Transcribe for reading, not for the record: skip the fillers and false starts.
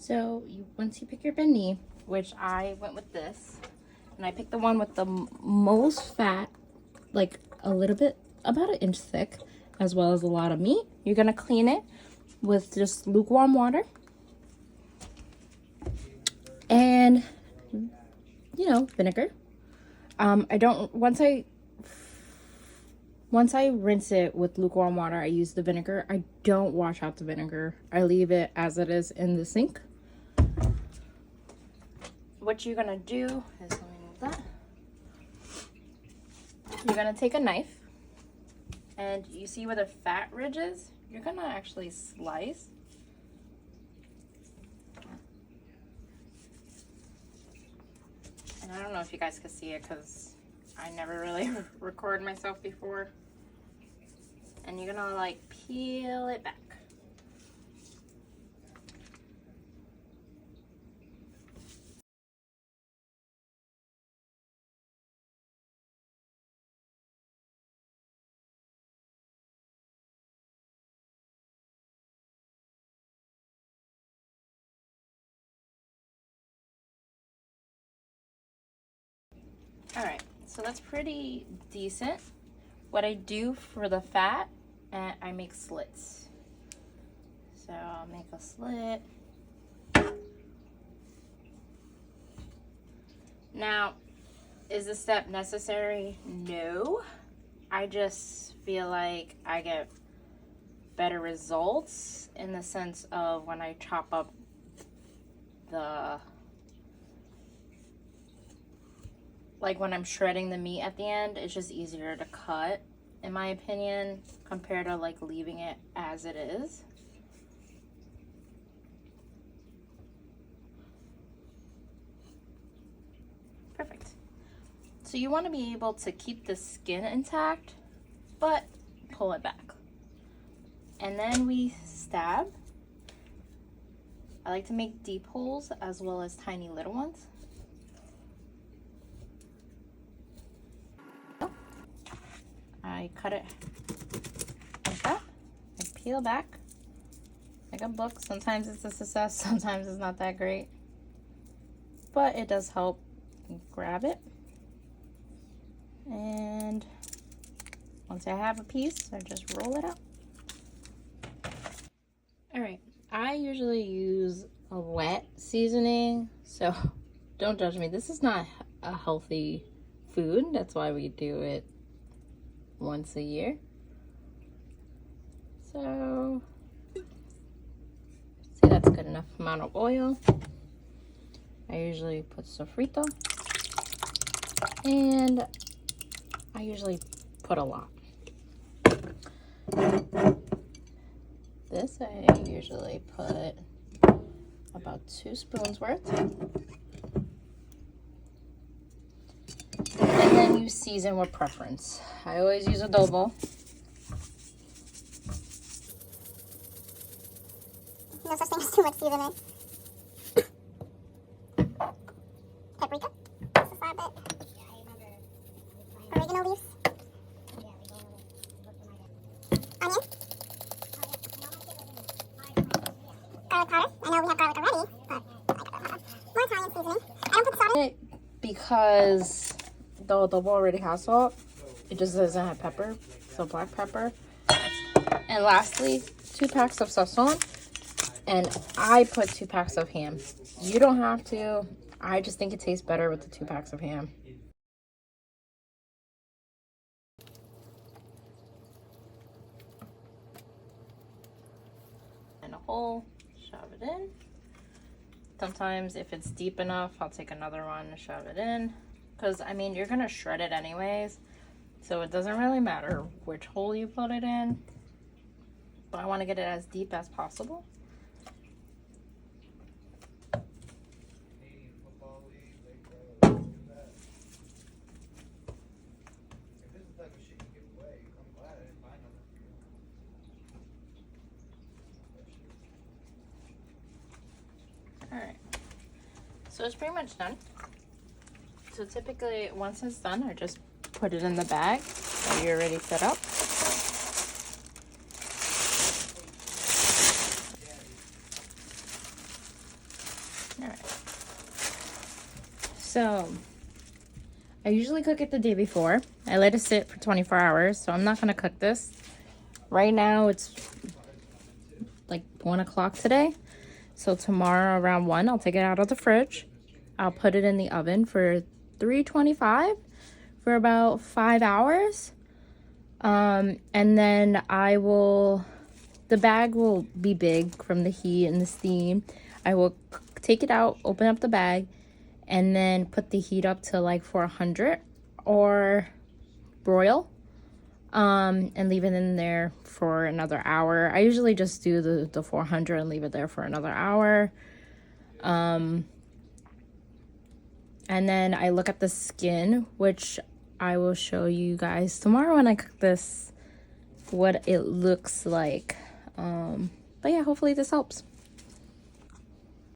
So once you pick your Pernil, which I went with this, and I picked the one with the most fat, like a little bit, about an inch thick, as well as a lot of meat. You're gonna clean it with just lukewarm water. And, you know, vinegar. Once I rinse it with lukewarm water, I use the vinegar. I don't wash out the vinegar. I leave it as it is in the sink. What you're gonna do is, let me move that. You're gonna take a knife, and you see where the fat ridge is? You're gonna actually slice. And I don't know if you guys can see it because I never really record myself before. And you're gonna like peel it back. All right, so that's pretty decent. What I do for the fat, I make slits. So I'll make a slit. Now, is this step necessary? No. I just feel like I get better results in the sense of when I chop up like when I'm shredding the meat at the end, it's just easier to cut, in my opinion, compared to like leaving it as it is. Perfect. So you want to be able to keep the skin intact, but pull it back. And then we stab. I like to make deep holes as well as tiny little ones. I cut it like that. I peel back like a book. Sometimes it's a success, sometimes it's not that great, but it does help. Grab it, and once I have a piece, I just roll it out. All right, I usually use a wet seasoning, so don't judge me. This is not a healthy food. That's why we do it once a year. So, see, that's good enough amount of oil. I usually put sofrito, and I usually put a lot. This I usually put about 2 spoons worth. And then you season with preference. I always use adobo. No such thing as too much seasoning. Paprika, just a slight bit. Oregano leaves. Onion. Garlic powder. I know we have garlic already, but I got more Italian seasoning. I don't put salt in it because the adobo already has salt. It just doesn't have pepper, so black pepper. And lastly, 2 packs of sazon, and I put 2 packs of ham. You don't have to. I just think it tastes better with the 2 packs of ham. And a hole, shove it in. Sometimes if it's deep enough, I'll take another one and shove it in. Because, I mean, you're going to shred it anyways. So it doesn't really matter which hole you put it in. But I want to get it as deep as possible. Alright, so it's pretty much done. So typically, once it's done, I just put it in the bag that you're already set up. All right. So I usually cook it the day before. I let it sit for 24 hours, so I'm not gonna cook this. Right now it's like 1 o'clock today. So tomorrow around 1, I'll take it out of the fridge. I'll put it in the oven for 325 for about 5 hours. And then the bag will be big from the heat and the steam. I will take it out, open up the bag, and then put the heat up to like 400 or broil. And leave it in there for another hour. I usually just do the 400 and leave it there for another hour. And then I look at the skin, which I will show you guys tomorrow when I cook this, what it looks like. But yeah, hopefully this helps.